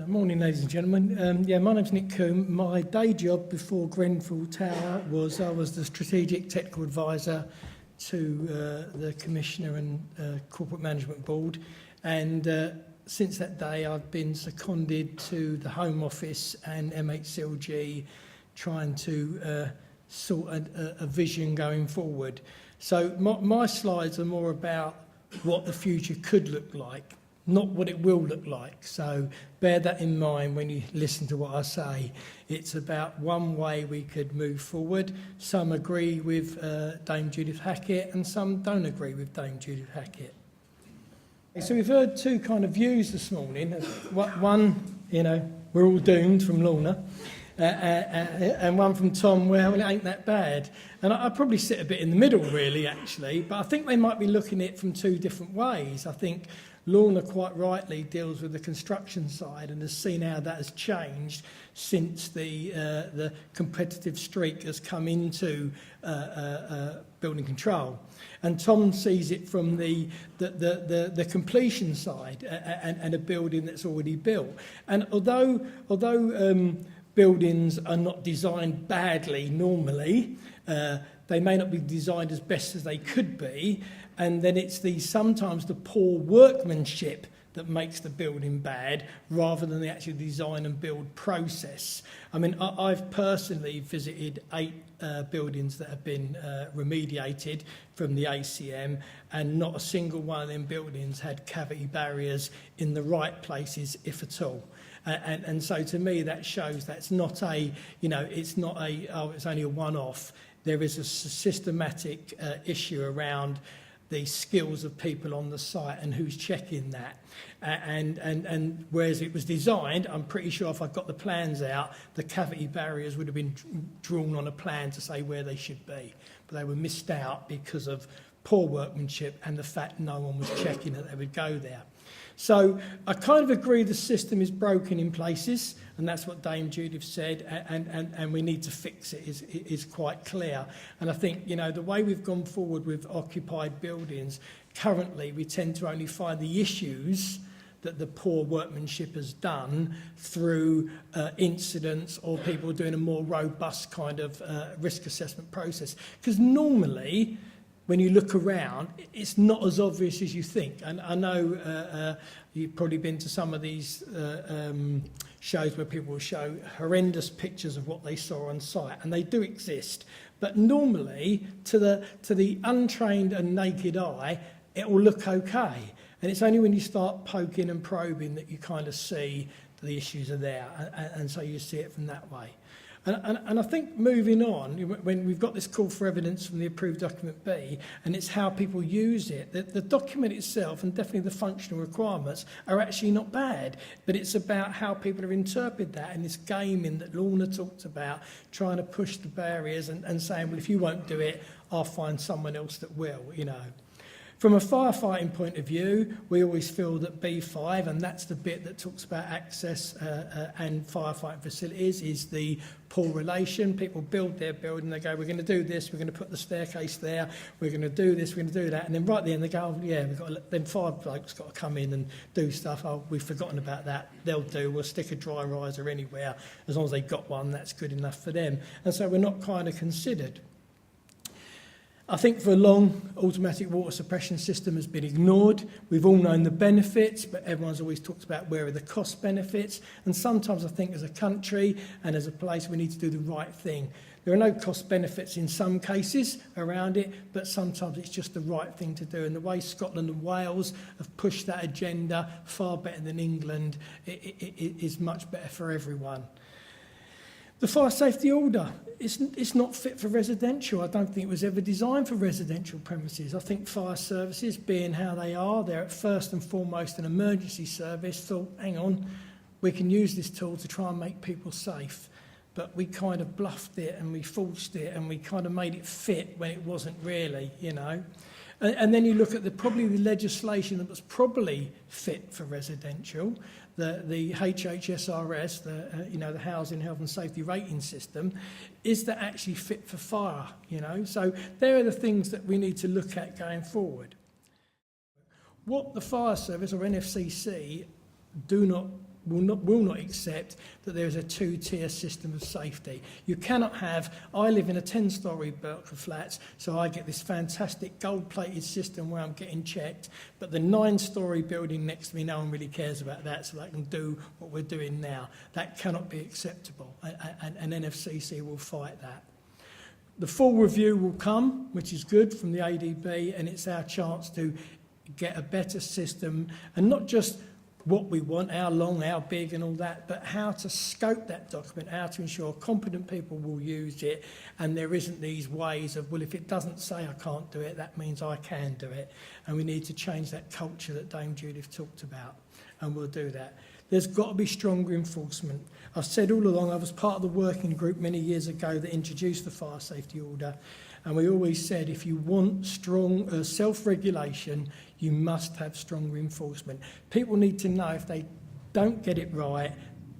Morning, ladies and gentlemen. My name's Nick Coombe. My day job before Grenfell Tower was I was the Strategic Technical Advisor to the Commissioner and Corporate Management Board, and since that day I've been seconded to the Home Office and MHCLG, trying to sort a vision going forward. So my slides are more about what the future could look like, not what it will look like. So bear that in mind when you listen to what I say. It's about one way we could move forward. Some agree with Dame Judith Hackitt and some don't agree with Dame Judith Hackitt. So we've heard two kind of views this morning. One, we're all doomed from Lorna, and one from Tom, well, it ain't that bad. And I probably sit a bit in the middle, really, actually, but I think they might be looking at it from two different ways. I think Lorna quite rightly deals with the construction side and has seen how that has changed since the competitive streak has come into building control. And Tom sees it from the completion side and a building that's already built. And although buildings are not designed badly normally, they may not be designed as best as they could be, and then it's sometimes the poor workmanship that makes the building bad rather than the actual design and build process. I mean, I've personally visited 8 buildings that have been remediated from the ACM, and not a single one of them buildings had cavity barriers in the right places, if at all. And so to me that shows that's not it's only a one-off. There is a systematic issue around the skills of people on the site and who's checking that. And whereas it was designed, I'm pretty sure if I got the plans out, the cavity barriers would have been drawn on a plan to say where they should be. But they were missed out because of poor workmanship and the fact no one was checking that they would go there. So I kind of agree the system is broken in places, and that's what Dame Judith said, and we need to fix it is quite clear. And I think, the way we've gone forward with occupied buildings, currently we tend to only find the issues that the poor workmanship has done through incidents or people doing a more robust kind of risk assessment process. Because normally, when you look around, it's not as obvious as you think. And I know you've probably been to some of these shows where people will show horrendous pictures of what they saw on site, and they do exist. But normally, to the untrained and naked eye, it will look okay. And it's only when you start poking and probing that you kind of see the issues are there, and so you see it from that way. And I think moving on, when we've got this call for evidence from the approved document B, and it's how people use it, the document itself and definitely the functional requirements are actually not bad, but it's about how people have interpreted that and this gaming that Lorna talked about, trying to push the barriers and saying, well, if you won't do it, I'll find someone else that will, From a firefighting point of view, we always feel that B5, and that's the bit that talks about access and firefighting facilities, is the poor relation. People build their building, they go, we're going to do this, we're going to put the staircase there, we're going to do this, we're going to do that, and then right at the end they go, then 5 blokes got to come in and do stuff. Oh, we've forgotten about that. They'll do. We'll stick a dry riser anywhere. As long as they've got one, that's good enough for them. And so we're not kind of considered. I think for long, automatic water suppression system has been ignored. We've all known the benefits, but everyone's always talked about where are the cost benefits. And sometimes I think as a country and as a place, we need to do the right thing. There are no cost benefits in some cases around it, but sometimes it's just the right thing to do. And the way Scotland and Wales have pushed that agenda far better than England, it is much better for everyone. The fire safety order, it's not fit for residential. I don't think it was ever designed for residential premises. I think fire services, being how they are, they're at first and foremost an emergency service, thought, hang on, we can use this tool to try and make people safe. But we kind of bluffed it and we forced it and we kind of made it fit when it wasn't really, And then you look at the legislation that was probably fit for residential, the HHSRS, the Housing Health and Safety Rating System, is that actually fit for fire, So there are the things that we need to look at going forward. What the fire service or NFCC do not will not accept that there is a two-tier system of safety. You cannot have, I live in a 10-storey block of flats, so I get this fantastic gold-plated system where I'm getting checked, but the 9-storey building next to me, no one really cares about that, so they can do what we're doing now. That cannot be acceptable, and NFCC will fight that. The full review will come, which is good, from the ADB, and it's our chance to get a better system, and not just what we want, how long, how big and all that, but how to scope that document, how to ensure competent people will use it, and there isn't these ways of, well, if it doesn't say I can't do it, that means I can do it. And we need to change that culture that Dame Judith talked about, and we'll do that. There's got to be stronger enforcement. I've said all along, I was part of the working group many years ago that introduced the fire safety order, and we always said if you want strong self-regulation, you must have stronger enforcement. People need to know if they don't get it right,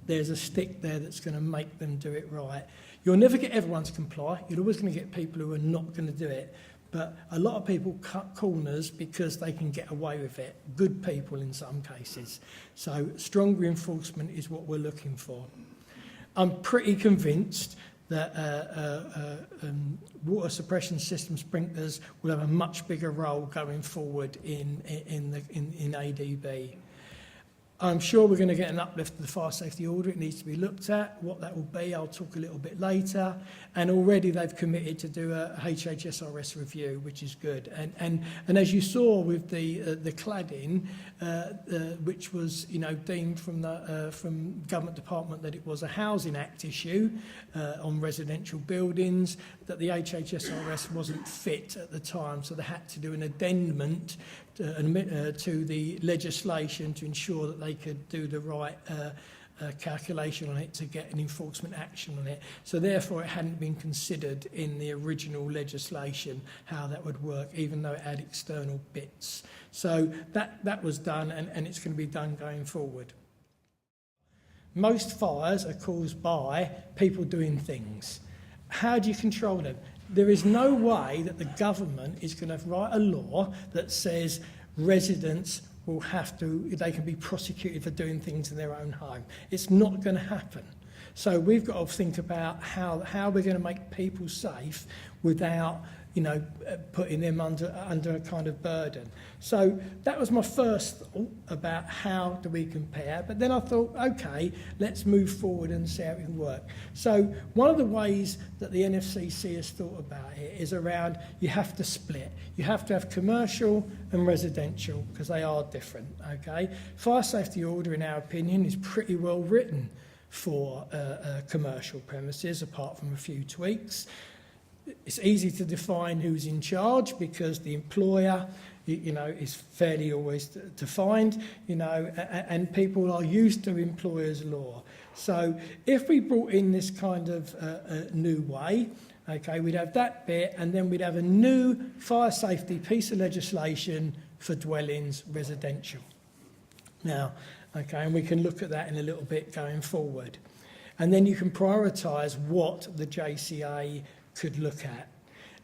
there's a stick there that's going to make them do it right. You'll never get everyone to comply. You're always going to get people who are not going to do it. But a lot of people cut corners because they can get away with it. Good people in some cases. So stronger enforcement is what we're looking for. I'm pretty convinced that water suppression system sprinklers will have a much bigger role going forward in ADB. I'm sure we're going to get an uplift to the fire safety order. It needs to be looked at. What that will be, I'll talk a little bit later. And already they've committed to do a HHSRS review, which is good. And as you saw with the cladding, which was deemed from government department that it was a Housing Act issue on residential buildings, that the HHSRS wasn't fit at the time, so they had to do an addendum to the legislation to ensure that they could do the right calculation on it to get an enforcement action on it. So therefore it hadn't been considered in the original legislation how that would work, even though it had external bits. So that was done, and it's going to be done going forward. Most fires are caused by people doing things. How do you control them? There is no way that the government is going to write a law that says residents will have to, they can be prosecuted for doing things in their own home. It's not going to happen. So we've got to think about how we're going to make people safe without putting them under a kind of burden. So that was my first thought about how do we compare. But then I thought, okay, let's move forward and see how it can work. So one of the ways that the NFCC has thought about it is around you have to split. You have to have commercial and residential because they are different, okay? Fire safety order, in our opinion, is pretty well written for commercial premises, apart from a few tweaks. It's easy to define who's in charge because the employer, is fairly always defined, and people are used to employers' law. So if we brought in this kind of new way, okay, we'd have that bit, and then we'd have a new fire safety piece of legislation for dwellings residential. Now, okay, and we can look at that in a little bit going forward. And then you can prioritise what the JCA could look at.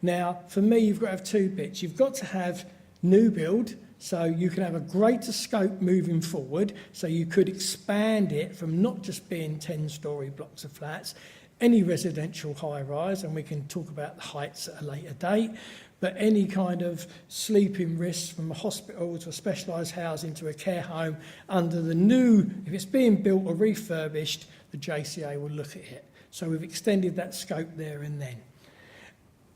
Now, for me, you've got to have two bits. You've got to have new build, so you can have a greater scope moving forward, so you could expand it from not just being 10-storey blocks of flats, any residential high-rise, and we can talk about the heights at a later date, but any kind of sleeping risks from a hospital to a specialised housing to a care home under the new, if it's being built or refurbished, the JCA will look at it. So we've extended that scope there and then.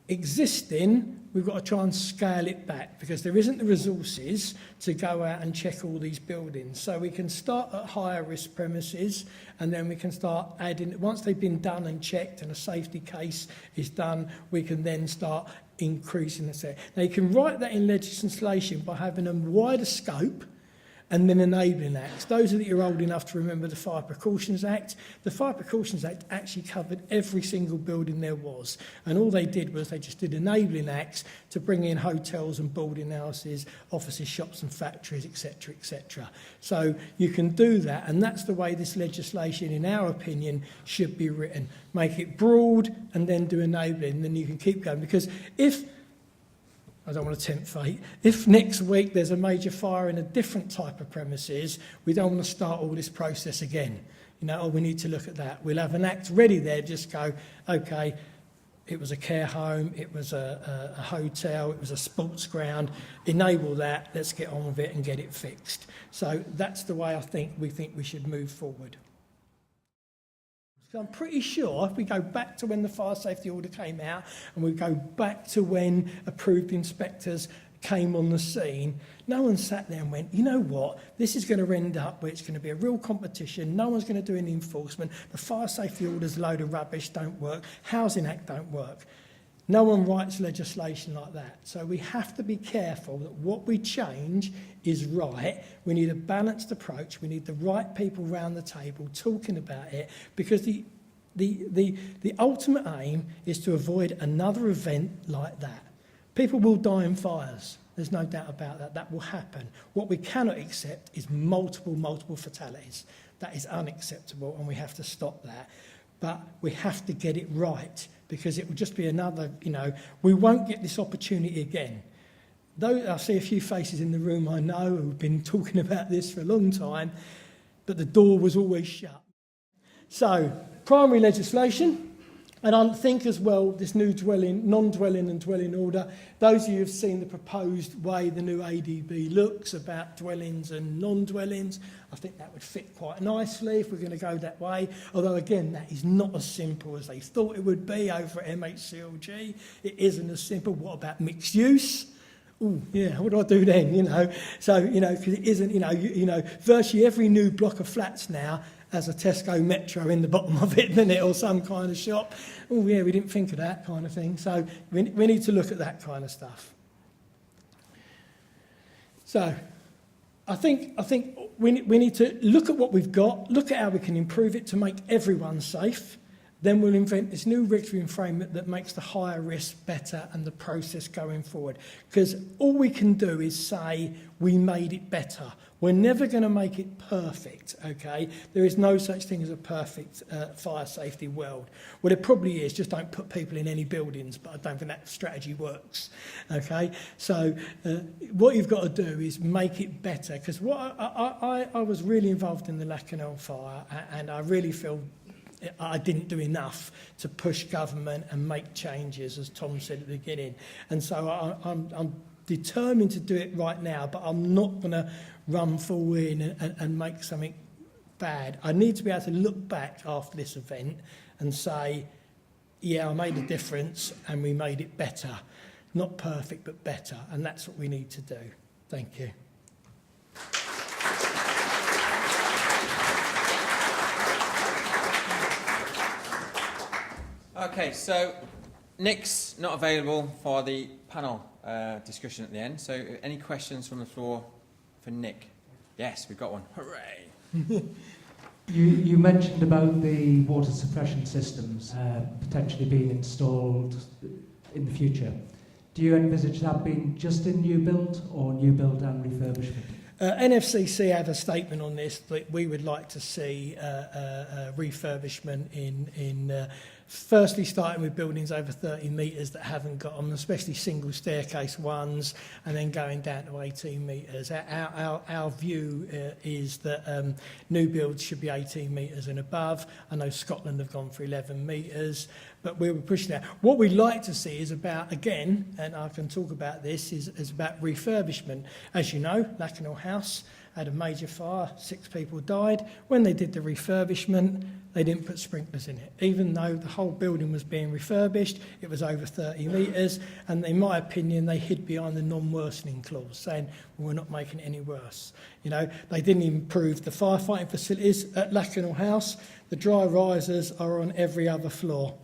Existing, we've got to try and scale it back because there isn't the resources to go out and check all these buildings. So we can start at higher risk premises and then we can start adding, once they've been done and checked and a safety case is done, we can then start increasing the. Now you can write that in legislation by having a wider scope and then enabling acts. Those of you who are old enough to remember the Fire Precautions Act, the Fire Precautions Act actually covered every single building there was. And all they did was they just did enabling acts to bring in hotels and boarding houses, offices, shops and factories, etc., etc. So you can do that, and that's the way this legislation, in our opinion, should be written. Make it broad and then do enabling, and then you can keep going. Because if I don't want to tempt fate. If next week there's a major fire in a different type of premises, we don't want to start all this process again. You know, we need to look at that. We'll have an act ready there, just go, okay, it was a care home, it was a hotel, it was a sports ground, enable that, let's get on with it and get it fixed. So that's the way we think we should move forward. So I'm pretty sure if we go back to when the fire safety order came out and we go back to when approved inspectors came on the scene, no one sat there and went, you know what, this is going to end up where it's going to be a real competition, no one's going to do any enforcement, the fire safety order's a load of rubbish, don't work, Housing Act don't work. No one writes legislation like that. So we have to be careful that what we change is right. We need a balanced approach. We need the right people round the table talking about it, because the ultimate aim is to avoid another event like that. People will die in fires. There's no doubt about that. That will happen. What we cannot accept is multiple fatalities. That is unacceptable, and we have to stop that. But we have to get it right, because it will just be another, we won't get this opportunity again. Though I see a few faces in the room I know who've been talking about this for a long time, but the door was always shut. So, primary legislation, and I think as well, this new non-dwelling and dwelling order, those of you who have seen the proposed way the new ADB looks about dwellings and non-dwellings, I think that would fit quite nicely if we're going to go that way. Although, again, that is not as simple as they thought it would be over at MHCLG. It isn't as simple. What about mixed use? Oh, yeah, what do I do then, So, because it isn't, virtually every new block of flats now has a Tesco Metro in the bottom of it, doesn't it, or some kind of shop. Oh, yeah, we didn't think of that kind of thing. So we need to look at that kind of stuff. So I think we need to look at what we've got, look at how we can improve it to make everyone safe. Then we'll invent this new regulatory framework that makes the higher risk better and the process going forward. Because all we can do is say we made it better. We're never going to make it perfect, okay? There is no such thing as a perfect fire safety world. Well, it probably is, just don't put people in any buildings, but I don't think that strategy works, okay? So what you've got to do is make it better. Because what I was really involved in the Lacanau fire, and I really feel I didn't do enough to push government and make changes, as Tom said at the beginning. And so I'm determined to do it right now, but I'm not going to run forward and make something bad. I need to be able to look back after this event and say, yeah, I made a difference and we made it better. Not perfect, but better. And that's what we need to do. Thank you. Okay, so Nick's not available for the panel discussion at the end. So any questions from the floor for Nick? Yes, we've got one. Hooray! You mentioned about the water suppression systems potentially being installed in the future. Do you envisage that being just in new build or new build and refurbishment? NFCC have a statement on this that we would like to see refurbishment in firstly starting with buildings over 30 metres that haven't got them, especially single staircase ones, and then going down to 18 metres. Our view is that new builds should be 18 metres and above. I know Scotland have gone for 11 metres, but we were pushing that. What we'd like to see is about, again, and I can talk about this, is about refurbishment. As you know, Lacanau House had a major fire, 6 people died. When they did the refurbishment, they didn't put sprinklers in it. Even though the whole building was being refurbished, it was over 30 metres, and in my opinion, they hid behind the non-worsening clause, saying, well, we're not making it any worse. They didn't improve the firefighting facilities at Lacanau House. The dry risers are on every other floor.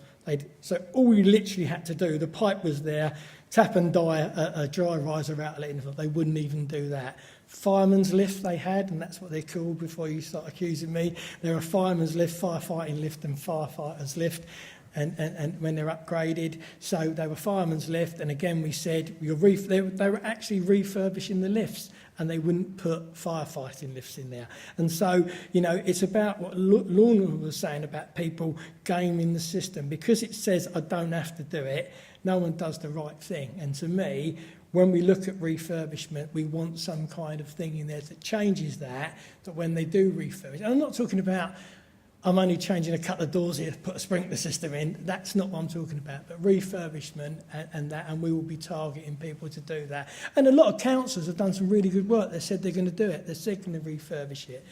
So all we literally had to do, the pipe was there, tap and dye a dry riser outlet, and they wouldn't even do that. Fireman's lift they had, and that's what they're called before you start accusing me. They're a fireman's lift, firefighting lift and firefighter's lift, and when they're upgraded. So they were fireman's lift, and again we said they were actually refurbishing the lifts, and they wouldn't put firefighting lifts in there. And so, it's about what Lorna was saying about people gaming the system. Because it says I don't have to do it, no one does the right thing. And to me, when we look at refurbishment, we want some kind of thing in there that changes that when they do refurbish. And I'm not talking about, I'm only changing a couple of doors here to put a sprinkler system in. That's not what I'm talking about. But refurbishment and we will be targeting people to do that. And a lot of councils have done some really good work. They said they're going to do it. They said they're going to refurbish it.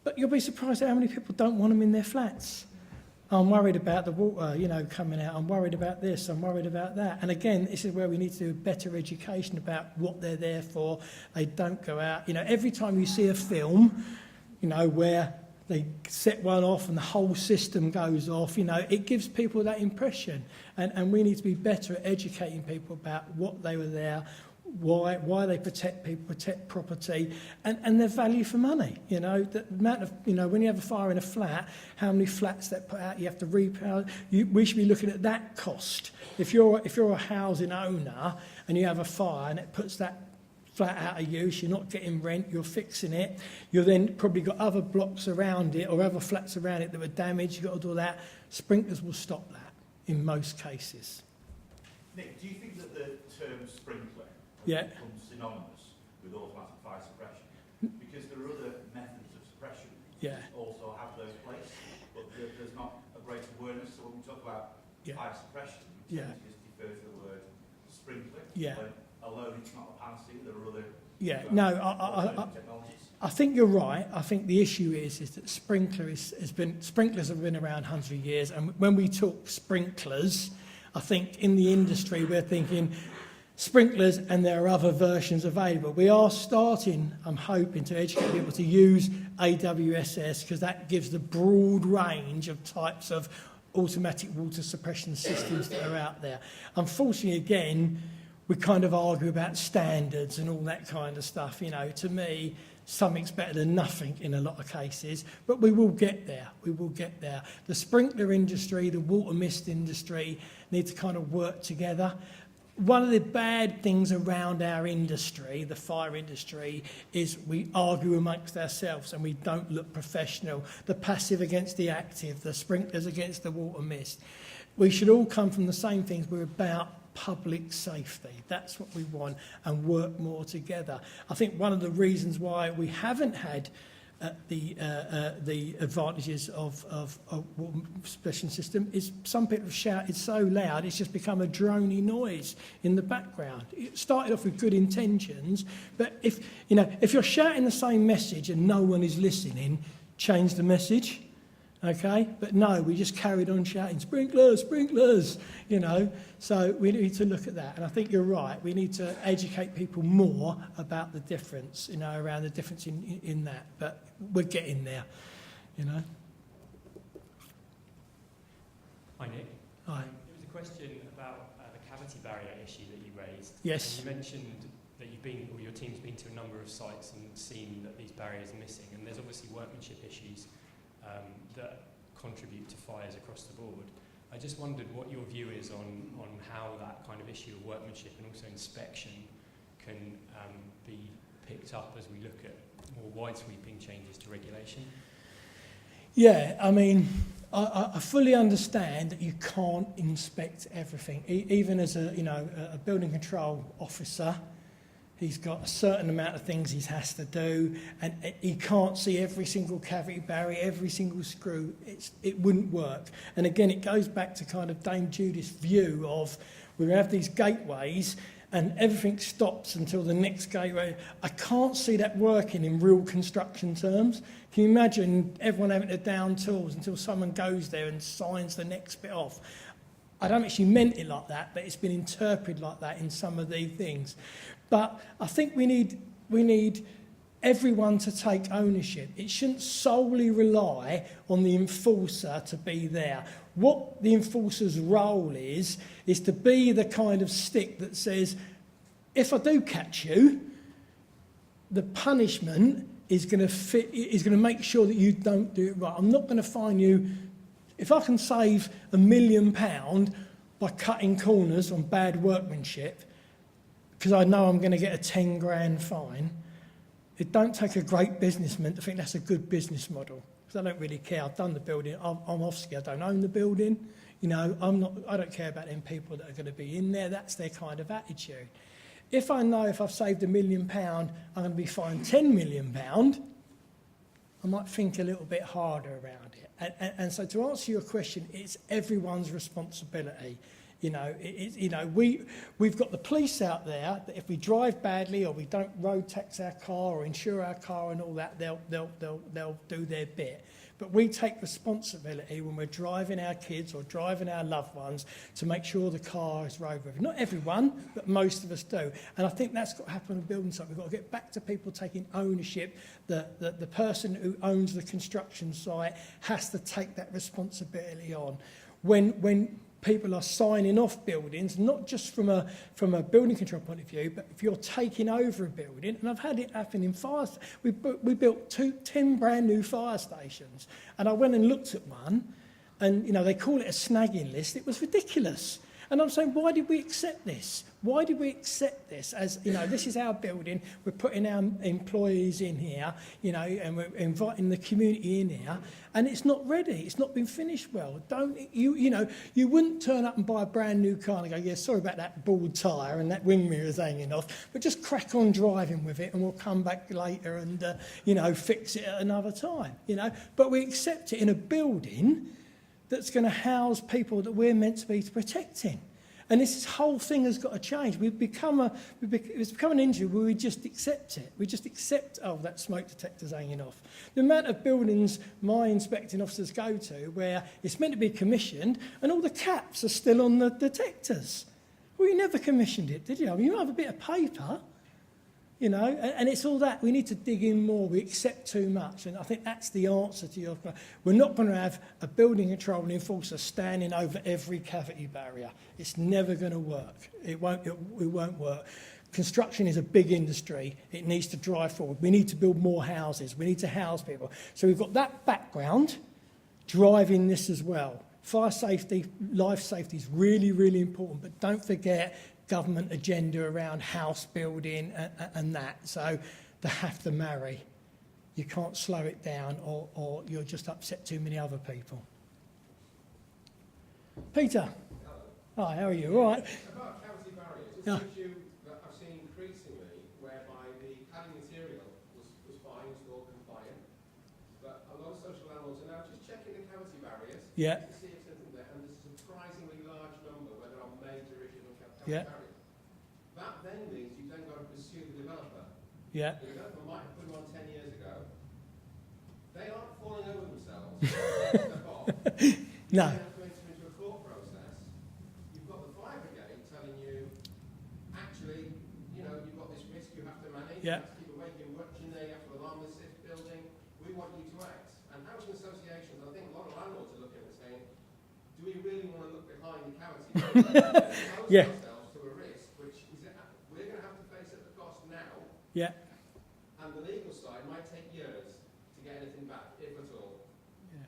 But you'll be surprised at how many people don't want them in their flats. I'm worried about the water, coming out. I'm worried about this. I'm worried about that. And again, this is where we need to do better education about what they're there for. They don't go out. Every time you see a film, where they set one off and the whole system goes off, it gives people that impression. And we need to be better at educating people about what they were there, why they protect people, protect property, and their value for money. The amount of, when you have a fire in a flat, how many flats that put out, you have to repower. We should be looking at that cost. If you're a housing owner and you have a fire and it puts that flat out of use, you're not getting rent, you're fixing it, you've then probably got other blocks around it or other flats around it that were damaged, you've got to do that. Sprinklers will stop that in most cases. Nick, do you think that the term sprinkler becomes synonymous with automatic fire suppression? Because there are other methods of suppression that also have those places, but there's not a great awareness. So when we talk about fire suppression, we tend to just defer to the word sprinkler. When alone it's not a panacea, there are other technologies. I think you're right. I think the issue is that sprinklers have been around 100 years, and when we talk sprinklers, I think in the industry we're thinking sprinklers and there are other versions available. We are starting, I'm hoping, to educate people to use AWSS because that gives the broad range of types of automatic water suppression systems that are out there. Unfortunately, again, we kind of argue about standards and all that kind of stuff. To me, something's better than nothing in a lot of cases, but we will get there. We will get there. The sprinkler industry, the water mist industry need to kind of work together. One of the bad things around our industry, the fire industry, is we argue amongst ourselves and we don't look professional. The passive against the active, the sprinklers against the water mist. We should all come from the same things. We're about public safety. That's what we want, and work more together. I think one of the reasons why we haven't had the advantages of water suppression system is some people have shouted so loud it's just become a drony noise in the background. It started off with good intentions, but if you're shouting the same message and no one is listening, change the message. Okay, but no, we just carried on shouting, sprinklers, sprinklers, So we need to look at that. And I think you're right. We need to educate people more about the difference, around the difference in that. But we're getting there, Hi, Nick. Hi. There was a question about the cavity barrier issue that you raised. Yes. And you mentioned that your team's been to a number of sites and seen that these barriers are missing. And there's obviously workmanship issues that contribute to fires across the board. I just wondered what your view is on how that kind of issue of workmanship and also inspection can be picked up as we look at more wide-sweeping changes to regulation. Yeah, I mean, I fully understand that you can't inspect everything. Even as a building control officer, he's got a certain amount of things he has to do, and he can't see every single cavity barrier, every single screw. It wouldn't work. And again, it goes back to kind of Dame Judith's view of we have these gateways and everything stops until the next gateway. I can't see that working in real construction terms. Can you imagine everyone having to down tools until someone goes there and signs the next bit off? I don't actually meant it like that, but it's been interpreted like that in some of these things. But I think we need everyone to take ownership. It shouldn't solely rely on the enforcer to be there. What the enforcer's role is to be the kind of stick that says, if I do catch you, the punishment is going to make sure that you don't do it right. I'm not going to fine you. If I can save £1 million by cutting corners on bad workmanship, because I know I'm going to get a 10 grand fine, it don't take a great businessman to think that's a good business model. Because I don't really care. I've done the building. I'm obviously I don't own the building. I don't care about them people that are going to be in there. That's their kind of attitude. If I know if I've saved £1 million, I'm going to be fined £10 million, I might think a little bit harder around it. And so to answer your question, it's everyone's responsibility. You know, we've got the police out there that if we drive badly or we don't road tax our car or insure our car and all that, they'll do their bit. But we take responsibility when we're driving our kids or driving our loved ones to make sure the car is roadworthy. Not everyone, but most of us do. And I think that's got to happen on a building site. We've got to get back to people taking ownership. The person who owns the construction site has to take that responsibility on. When people are signing off buildings, not just from a building control point of view, but if you're taking over a building, and I've had it happen in fires. We built 10 brand new fire stations, and I went and looked at one, and you know they call it a snagging list. It was ridiculous. And I'm saying, why did we accept this? Why did we accept this? As you know, this is our building. We're putting our employees in here, you know, and we're inviting the community in here, and it's not ready. It's not been finished well. You wouldn't turn up and buy a brand new car and go, yeah, sorry about that bald tyre and that wing mirror's hanging off, but just crack on driving with it, and we'll come back later and fix it at another time. You know, but we accept it in a building that's going to house people that we're meant to be protecting. And this whole thing has got to change. It's become an industry where we just accept it. We just accept, oh, that smoke detector's hanging off. The amount of buildings my inspecting officers go to where it's meant to be commissioned and all the caps are still on the detectors. Well, you never commissioned it, did you? I mean, you have a bit of paper, you know, and it's all that. We need to dig in more. We accept too much. And I think that's the answer to your question. We're not going to have a building control enforcer standing over every cavity barrier. It's never going to work. It won't work. Construction is a big industry. It needs to drive forward. We need to build more houses. We need to house people. So we've got that background driving this as well. Fire safety, life safety is really, really important. But don't forget government agenda around house building and that. So they have to marry. You can't slow it down or you'll just upset too many other people. Peter. Hello. Hi, how are you? All right. About cavity barriers, it's an issue that I've seen increasingly whereby the cladding material was fine, was all compliant, but a lot of social landlords are now just checking the cavity barriers to see if there's anything there, and there's a surprisingly large number where there are major issues on cavity barriers. That then means you've then got to pursue the developer. Yeah. The developer might have put them on 10 years ago. They aren't falling over themselves. Step off. No. You have to enter into a court process. You've got the fire brigade telling you, actually, you know, you've got this risk you have to manage. Yeah. You have to keep awake and watching there. You have to alarm the SIF building. We want you to act. And housing associations, I think a lot of landlords are looking at it saying, do we really want to look behind the cavity barriers? Yeah. Yeah. And the legal side might take years to get anything back, if at all. Yeah.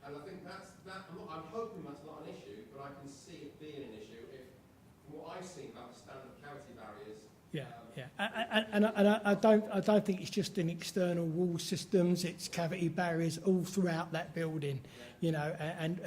And I think that's that. I'm hoping that's not an issue, but I can see it being an issue if, from what I've seen about the standard cavity barriers. I don't think it's just in external wall systems. It's cavity barriers all throughout that building. You know, and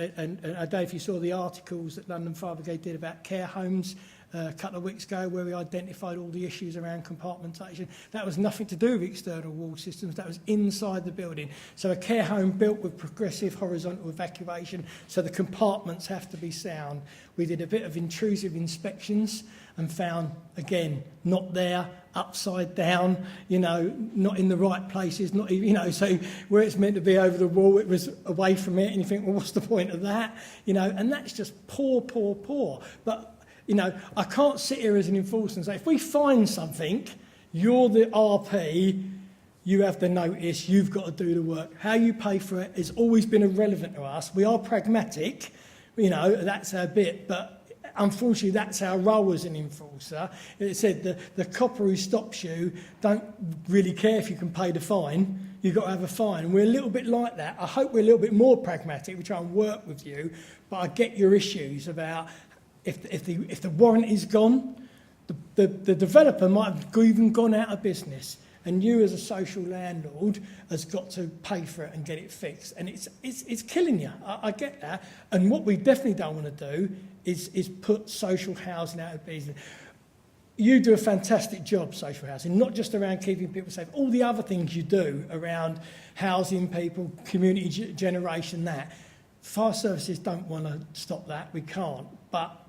I don't know if you saw the articles that London Fire Brigade did about care homes a couple of weeks ago, where we identified all the issues around compartmentation. That was nothing to do with external wall systems. That was inside the building. So a care home built with progressive horizontal evacuation, so the compartments have to be sound. We did a bit of intrusive inspections and found, again, not there, upside down, you know, not in the right places, not even, you know, so where it's meant to be over the wall, it was away from it, and you think, well, what's the point of that? You know, and that's just poor. But you know, I can't sit here as an enforcer and say, if we find something, you're the RP, you have the notice, you've got to do the work. How you pay for it has always been irrelevant to us. We are pragmatic, you know, that's our bit, but unfortunately that's our role as an enforcer. It said the copper who stops you don't really care if you can pay the fine. You've got to have a fine. And we're a little bit like that. I hope we're a little bit more pragmatic. We try and work with you, but I get your issues about if the warranty's gone, the developer might have even gone out of business, and you as a social landlord has got to pay for it and get it fixed, and it's killing you. I get that, and what we definitely don't want to do is put social housing out of business. you do a fantastic job, social housing, not just around keeping people safe, all the other things you do around housing people, community generation, that. Fire services don't want to stop that, we can't, but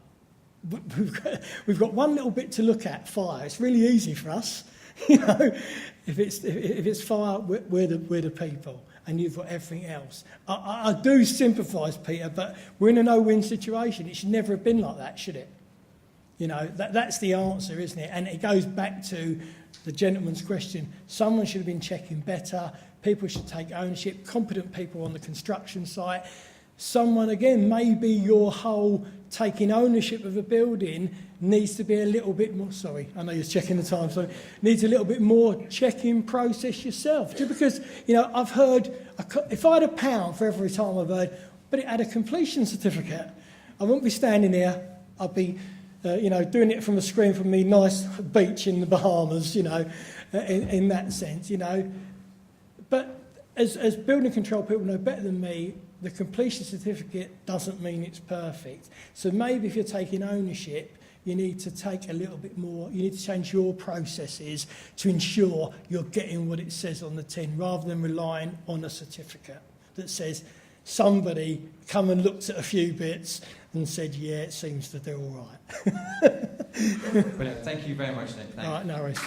we've got one little bit to look at, fire. It's really easy for us, you know, if it's fire, we're the people, and you've got everything else. I do sympathise, Peter, but we're in a no-win situation. It should never have been like that, should it? You know, that's the answer, isn't it? And it goes back to the gentleman's question. Someone should have been checking better. People should take ownership. Competent people on the construction site. Someone, again, maybe your whole taking ownership of a building needs to be a little bit more, sorry, I know you're checking the time, so needs a little bit more check-in process yourself. Just because, you know, I've heard, if I had £1 for every time I've heard, but it had a completion certificate, I wouldn't be standing here, I'd be, you know, doing it from a screen from me nice beach in the Bahamas, you know, in that sense, you know. But as building control people know better than me, the completion certificate doesn't mean it's perfect. So maybe if you're taking ownership, you need to take a little bit more, you need to change your processes to ensure you're getting what it says on the tin, rather than relying on a certificate that says somebody come and looked at a few bits and said, yeah, it seems that they're all right. Brilliant. Thank you very much, Nick. All right, no worries.